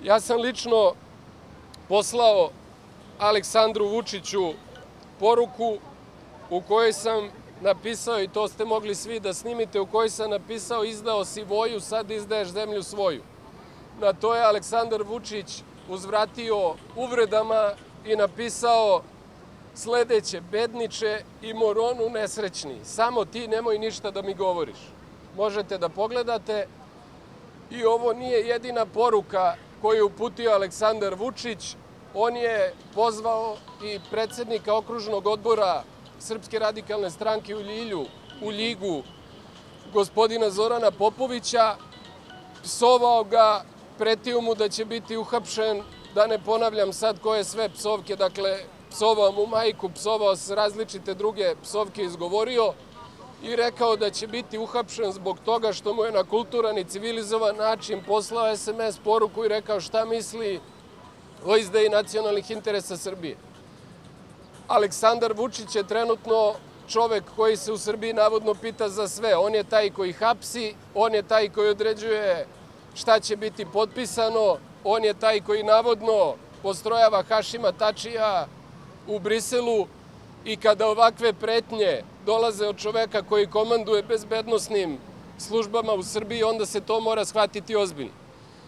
Ja sam lično poslao Aleksandru Vučiću poruku u kojoj sam napisao, i to ste mogli svi da snimite, u kojoj sam napisao: izdao si voju, sad izdaješ zemlju svoju. Na to je Aleksandar Vučić uzvratio uvredama i napisao sledeće: bedniče i moronu nesrećni, samo ti nemoj ništa da mi govoriš. Možete da pogledate. I ovo nije jedina poruka koju je uputio Aleksandar Vučić. On je pozvao i predsednika okružnog odbora Srpske radikalne stranke u Ljigu, gospodina Zorana Popovića, psovao ga, pretio mu da će biti uhapšen, da ne ponavljam sad koje sve psovke, dakle, psovao mu majku, psovao se, različite druge psovke izgovorio i rekao da će biti uhapšen zbog toga što mu je na kulturan i civilizovan način poslao SMS poruku i rekao šta misli o izdaji nacionalnih interesa Srbije. Aleksandar Vučić je trenutno čovek koji se u Srbiji navodno pita za sve. On je taj koji hapsi, on je taj koji određuje šta će biti potpisano, on je taj koji navodno postrojava Hašima Tačija u Briselu, i kada ovakve pretnje dolaze od čoveka koji komanduje bezbednosnim službama u Srbiji, onda se to mora shvatiti ozbiljno.